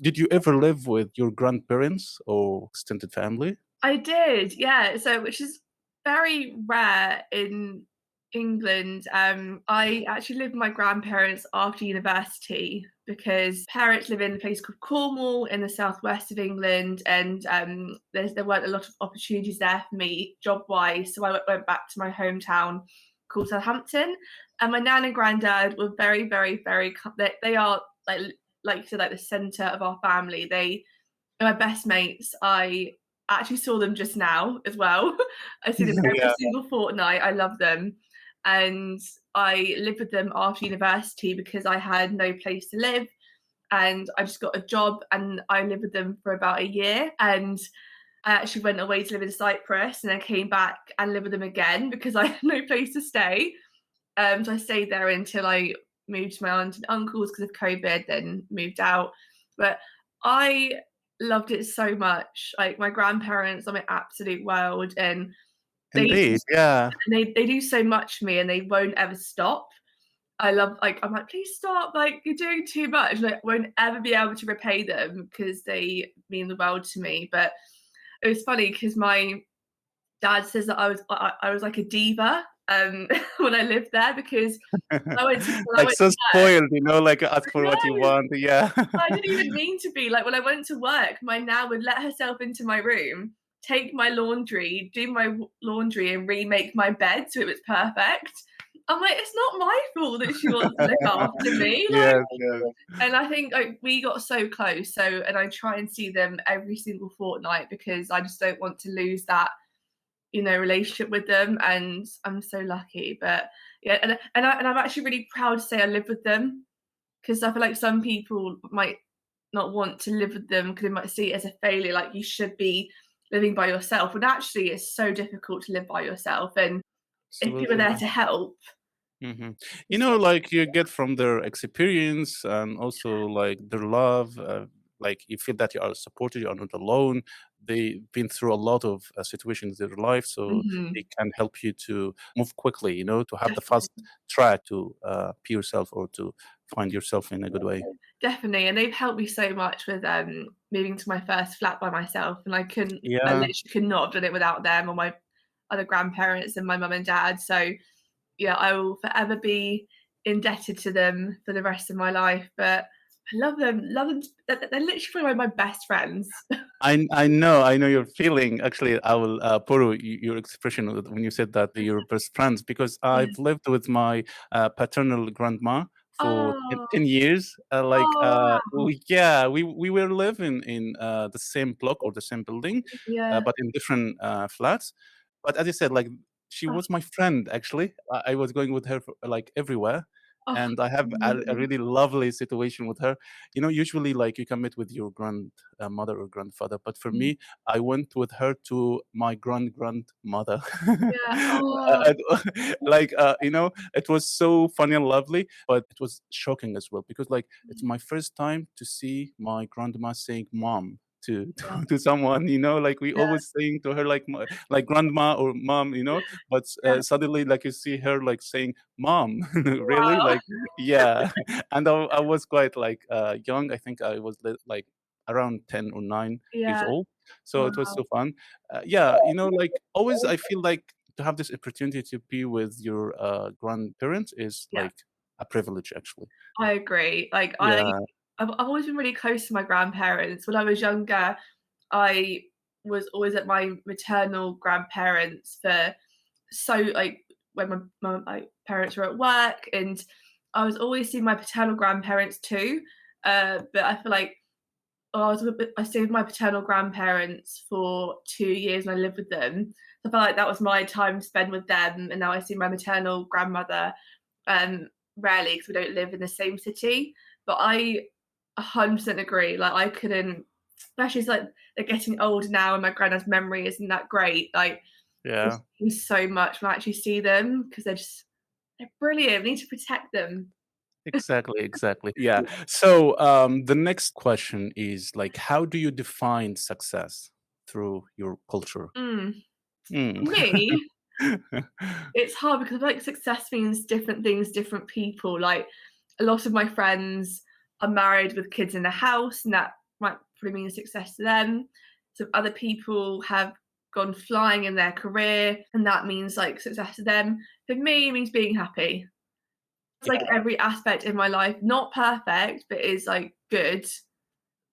Did you ever live with your grandparents or extended family? I did, yeah. So, which is very rare in England. I actually lived with my grandparents after university because parents live in a place called Cornwall in the southwest of England, and there weren't a lot of opportunities there for me job wise. So I went back to my hometown called Southampton, and my nan and granddad were very, very, very. They are like you said, like the centre of our family. They are my best mates. I actually saw them just now as well. I see them every Yeah. single fortnight. I love them. And I lived with them after university because I had no place to live. And I just got a job and I lived with them for about a year. And I actually went away to live in Cyprus and then came back and lived with them again because I had no place to stay. So I stayed there until I moved to my aunt and uncle's because of COVID, then moved out. But I loved it so much. Like my grandparents are my absolute world, and they Indeed, just yeah. they do so much for me, and they won't ever stop. I love like I'm like, please stop! Like you're doing too much. Like I won't ever be able to repay them because they mean the world to me. But it was funny because my dad says that I was like a diva when I lived there because when I Like, went so to work. spoiled, like, ask for what you No, want, yeah. I didn't even mean to be. Like when I went to work, my nan would let herself into my room, take my laundry, do my laundry, and remake my bed so it was perfect. I'm like, it's not my fault that she wants to look after me. Like, Yes, yes. and I think like we got so close. So, and I try and see them every single fortnight because I just don't want to lose that relationship with them, and I'm so lucky. But yeah, and I'm actually really proud to say I live with them because I feel like some people might not want to live with them because they might see it as a failure, like you should be living by yourself. But actually, it's so difficult to live by yourself, and if people are Absolutely. there to help, Mhm. it's so Like, you get from their experience and also, like, their love, like, you feel that you are supported, you are not alone. They've been through a lot of, situations in their life, so they mhm, can help you to move quickly, to have the fast definitely. track to, be yourself or to find yourself in a good way. Definitely, and they've helped me so much with, moving to my first flat by myself, and I Yeah. literally could not have done it without them or my other grandparents and my mum and dad. So, yeah, I will forever be indebted to them for the rest of my life. But I love them. They're literally one of my best friends. I know your feeling. Actually, I will borrow your expression when you said that you're best friends because Yeah. I've lived with my paternal grandma for 10, Oh, 10 years. oh, wow. Yeah, we were living in the same block or the same building, Yeah. but in different flats. But as I said, like she Oh, was my friend. Actually, I was going with her for, like everywhere. oh, And I have a amazing. really lovely situation with her. Usually, like you can meet with your grandmother or grandfather, but for Mm. me, I went with her to my grandmother. Yeah. Oh, Like, it was so funny and lovely, but it was shocking as well because, like, it's my first time to see my grandma saying "mom" to yeah, to someone. Like we yeah, always saying to her like grandma or mom. But yeah. suddenly, like you see her like saying "mom," really, Wow. like, yeah. And I was quite like young. I think I was like around 10 or 9 years Yeah. old. So it was Wow. so fun. Yeah, like always, I feel like to have this opportunity to be with your grandparents is Yeah. like a privilege, actually. I agree. Yeah. I've always been really close to my grandparents. When I was younger, I was always at my maternal grandparents for when my parents were at work, and I was always seeing my paternal grandparents too. But I feel like I stayed with my paternal grandparents for 2 years and I lived with them. So I felt like that was my time spent with them, and now I see my maternal grandmother rarely because we don't live in the same city. But I 100% agree. Like I couldn't, especially as like they're getting older now, and my granddad's memory isn't that great. Like Yeah. it's means so much when I actually see them because they're brilliant. We need to protect them. Exactly, exactly. Yeah. So, the next question is like, how do you define success through your culture? Mm. Mm. For me, it's hard because I feel like success means different things, different people. Like a lot of my friends are married with kids in the house, and that might probably mean success to them. Some other people have gone flying in their career, and that means like success to them. For me, it means being happy. It's like Yeah, every aspect in my life, not perfect, but is like good.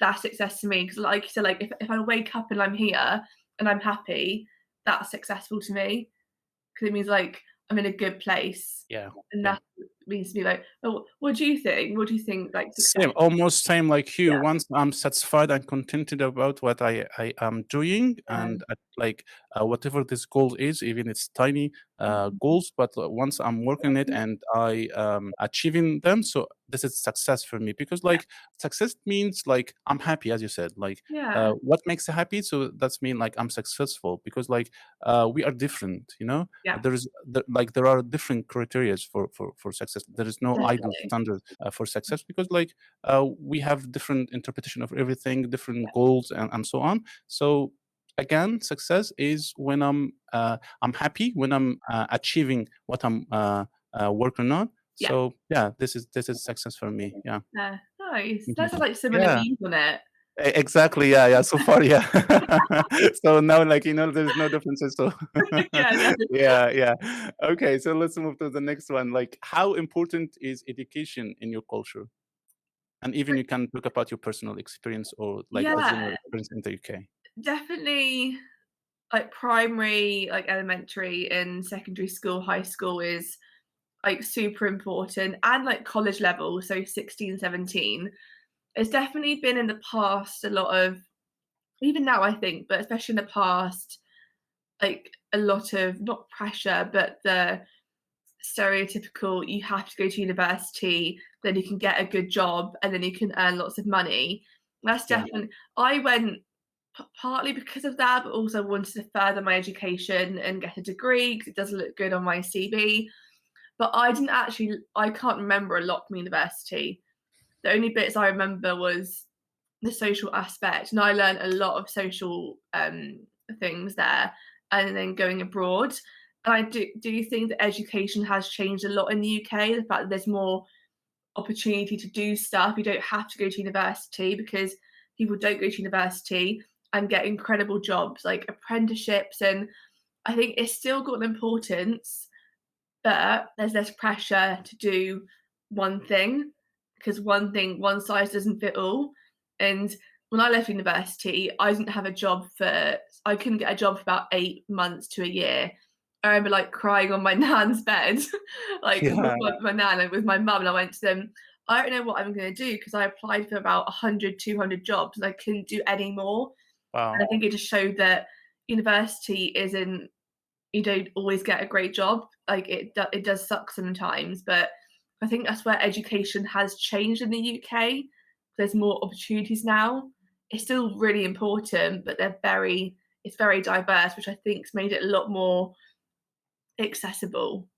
That's success to me. Because like you said, like if I wake up and I'm here and I'm happy, that's successful to me. Because it means like I'm in a good place. yeah, And yeah. that means to me like, oh, what do you think? What do you think like success? Same, almost same like you. Yeah. Once I'm satisfied and contented about what I am doing, Yeah. and like whatever this goal is, even it's tiny Mhm. goals, but once I'm working it and I achieving them, so this is success for me because Yeah. like success means like I'm happy, as you said. Like Yeah. what makes you happy? So that's mean like I'm successful because like we are different, you know. Yeah. Like there are different criteria for success. There is no ideal Definitely. standard for success because like we have different interpretation of everything, different goals, and so on. So again, success is when I'm happy when I'm achieving what I'm working on. Yeah. So yeah, this is success for me. Yeah. Yeah. Nice. Mhm. That sounds like similar Yeah. views on it. Exactly. Yeah. Yeah. So far, yeah. So now, like there's no differences. So Yeah, no. yeah, yeah. Okay. So let's move to the next one. Like, how important is education in your culture? And even you can talk about your personal experience or like the Yeah, general experience in the UK. definitely like primary, like elementary and secondary school, high school is like super important and like college level, so 16, 17. It's definitely been in the past a lot of even now I think, but especially in the past, like a lot of not pressure, but the stereotypical you have to go to university, then you can get a good job and then you can earn lots of money. That's Yeah. definitely I went partly because of that, but also wanted to further my education and get a degree because it does look good on my CV. But I can't remember a lot from university. The only bits I remember was the social aspect, and I learned a lot of social things there, and then going abroad. And I do think that education has changed a lot in the UK. The fact that there's more opportunity to do stuff. You don't have to go to university because people don't go to university and get incredible jobs like apprenticeships. And I think it's still got an importance, but there's less pressure to do one thing because one size doesn't fit all. And when I left university, I didn't have a job for, I couldn't get a job for about 8 months to a year. I remember like crying on my nan's bed, like with Yeah. my nan and with my mum. And I went to them, I don't know what I'm going to do because I applied for about 100, 200 jobs and I couldn't do any more. And Wow. I think it just showed that university isn't you don't always get a great job. Like it does suck sometimes, but I think that's where education has changed in the UK. There's more opportunities now. It's still really important, but it's very diverse, which I think's made it a lot more accessible.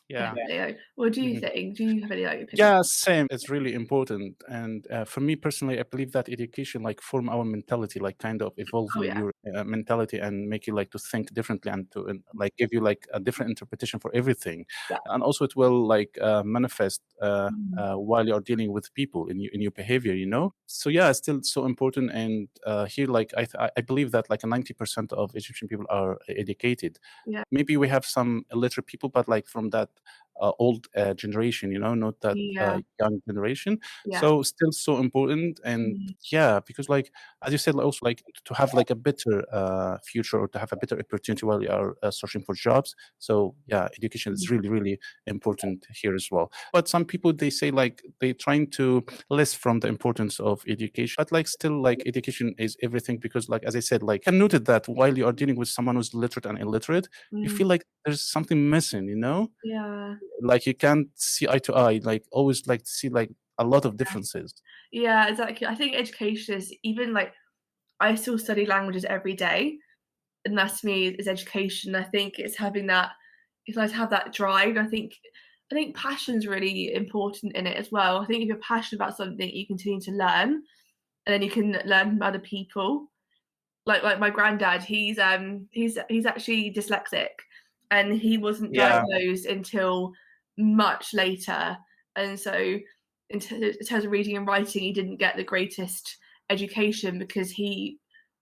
Yeah. Definitely. Like, what do you Mhm. think? Do you have any like opinion? Yeah, same. It's really important, and for me personally, I believe that education like form our mentality, like kind of Oh evolving yeah, your mentality and make you like to think differently and to like give you like a different interpretation for everything, yeah. and also it will like manifest Mm, while you're dealing with people in your behavior, you know. So yeah, it's still so important, and here like I believe that like 90% of Egyptian people are educated. yeah, Maybe we have some illiterate people, but like from that old generation, you know, not that yeah, young generation. yeah. So still so important, and Mm, yeah, because like as you said, like, also like to have like a better future or to have a better opportunity while you are searching for jobs. So yeah, education mm, is really really important here as well. But some people they say like they trying to less from the importance of education, but like still like education is everything because like as I said, like I noted that while you are dealing with someone who's literate and illiterate, you mm, feel like there's something missing, you know, yeah. like you can't see eye to eye, like always like to see like a lot of differences. Yeah, exactly. I think education is even like I still study languages every day, and that to me is education. I think it's having that it's nice to have that drive. I think passion's really important in it as well. I think if you're passionate about something, you continue to learn, and then you can learn from other people. Like my granddad, he's actually dyslexic, and he wasn't Yeah, diagnosed until much later. And so in terms of reading and writing, he didn't get the greatest education because he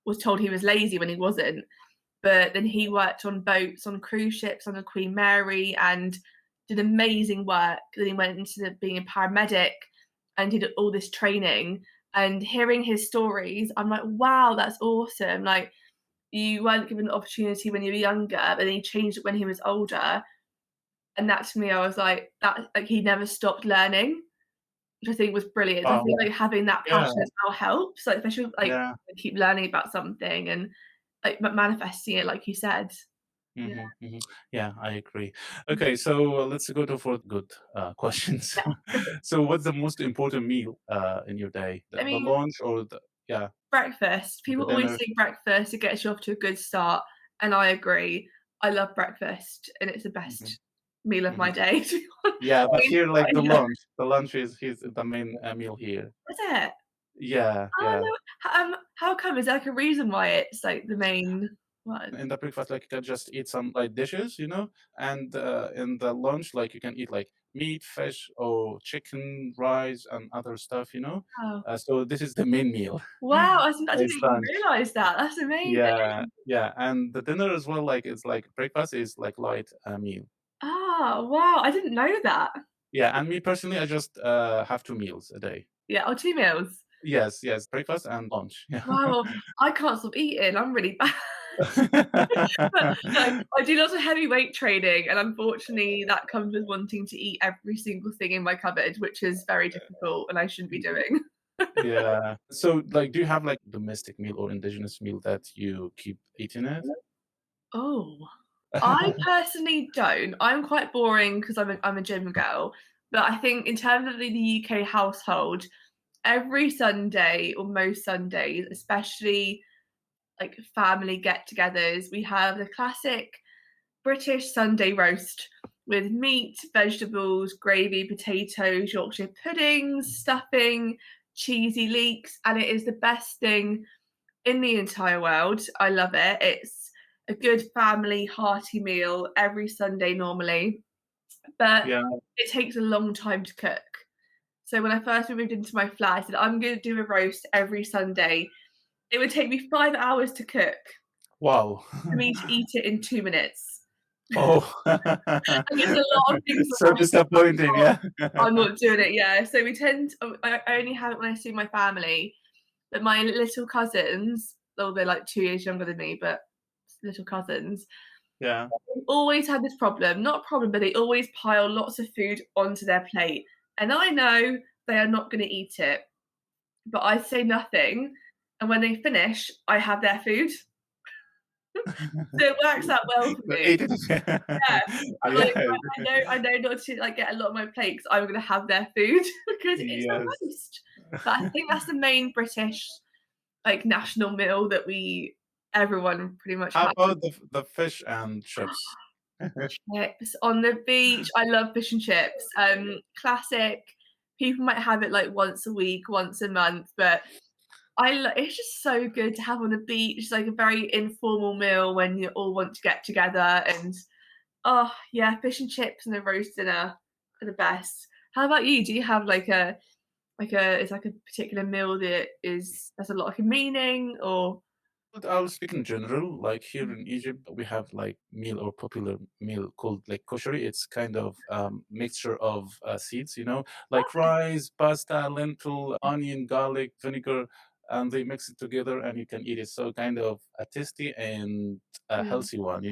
was told he was lazy when he wasn't. But then he worked on boats, on cruise ships, on the Queen Mary, and did amazing work. Then he went into being a paramedic and did all this training. And hearing his stories, I'm like, wow, that's awesome. Like, you weren't given the opportunity when you were younger, but then he changed it when he was older. And that to me, I was like, that like he never stopped learning, which I think was brilliant. I Wow. think like having that Yeah, passion as well helps, like especially like yeah. keep learning about something and like manifesting it, like you said. Yeah. Mhm, mhm. Yeah, I agree. Okay, so let's go to for good questions. Yeah. So, what's the most important meal in your day? I The mean, lunch or the yeah, breakfast. the People always dinner? say breakfast, it gets you off to a good start, and I agree. I love breakfast, and it's the Mhm, best meal of my mhm. day, to be honest. Yeah, I but mean, here, like yeah. the lunch is the main meal here. Is it? Yeah, Oh, yeah. no. How come? Is there, like, a reason why it's, like, the main one? In the breakfast, like you can just eat some like dishes, and in the lunch, like you can eat like meat, fish, or chicken, rice, and other stuff. Oh. So this is the main meal. Wow, I didn't It's even lunch. realise that. That's amazing. Yeah, yeah, and the dinner as well. Like it's like breakfast is like light meal. Oh, wow, I didn't know that. Yeah, and me personally, I just have 2 meals a day. Yeah, oh, 2 meals. Yes, yes, breakfast and lunch. Yeah. Wow, I can't stop eating, I'm really bad. But, like, I do lots of heavy weight training, and unfortunately, that comes with wanting to eat every single thing in my cupboard, which is very difficult and I shouldn't be doing. Yeah. So, like, do you have like domestic meal or indigenous meal that you keep eating it? Oh, I personally don't. I'm quite boring because I'm a gym girl, but I think in terms of the UK household, every Sunday or most Sundays, especially like family get-togethers, we have the classic British Sunday roast with meat, vegetables, gravy, potatoes, Yorkshire puddings, stuffing, cheesy leeks, and it is the best thing in the entire world. I love it. It's a good family hearty meal every Sunday normally, but Yeah. it takes a long time to cook. So when I first moved into my flat, I said, I'm going to do a roast every Sunday. It would take me 5 hours to cook Wow. for me to eat it in 2 minutes. Oh. And there's a lot of things that So I disappointing, thought, yeah. I'm not doing it, yeah. So we tend to, I only have it when I see my family, but my little cousins, though they're like 2 years younger than me, but little cousins, Yeah. always had this problem. Not a problem, but they always pile lots of food onto their plate. And I know they are not going to eat it, but I say nothing. And when they finish, I have their food. So it works out well for But me. eat it. Yeah. I'm like, Yeah. I know not to, like, get a lot of my plate 'cause I'm gonna have their food because it's a Yes. roast. But I think that's the main British, like, national meal that everyone pretty much How has. about the fish and chips? Chips on the beach. I love fish and chips. Classic. People might have it, like, once a week, once a month, but it's just so good to have on the beach. It's like a very informal meal when you all want to get together and oh, yeah, fish and chips and a roast dinner are the best. How about you? Do you have it's like a particular meal that has a lot of meaning or But I'll speak in general. Like here in Egypt, we have like meal or popular meal called like kosheri. It's kind of mixture of seeds, like rice, pasta, lentil, onion, garlic, vinegar, and they mix it together and you can eat it. So kind of a tasty and a Mm, healthy one.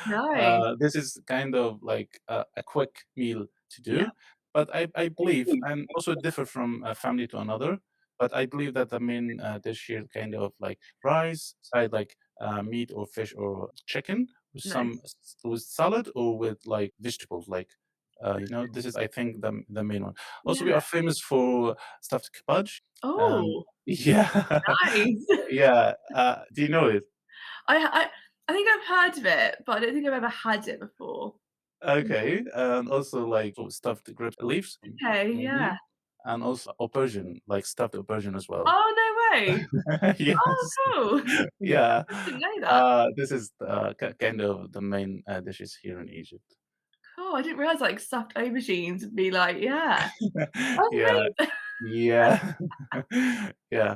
nice. This is kind of like a quick meal to Yeah. do. But I believe, and also differ from a family to another. But I believe that the main dish here kind of like rice, side like meat or fish or chicken with Nice. with salad or with like vegetables. Like this is I think the main one. Also, we Yeah. are famous for stuffed cabbage. Oh, Yeah, nice. yeah. Do you know it? I I I think I've heard of it, but I don't think I've ever had it before. Okay, and also like stuffed grape leaves, Okay, yeah. maybe, and also aubergine, like stuffed aubergine as well. Oh, no way. Oh, Yes, cool. yeah. I didn't know that. This is kind of the main dishes here in Egypt. Cool, I didn't realise, like, stuffed aubergines would be like yeah. Yeah, Oh, amazing. Yeah. Yeah.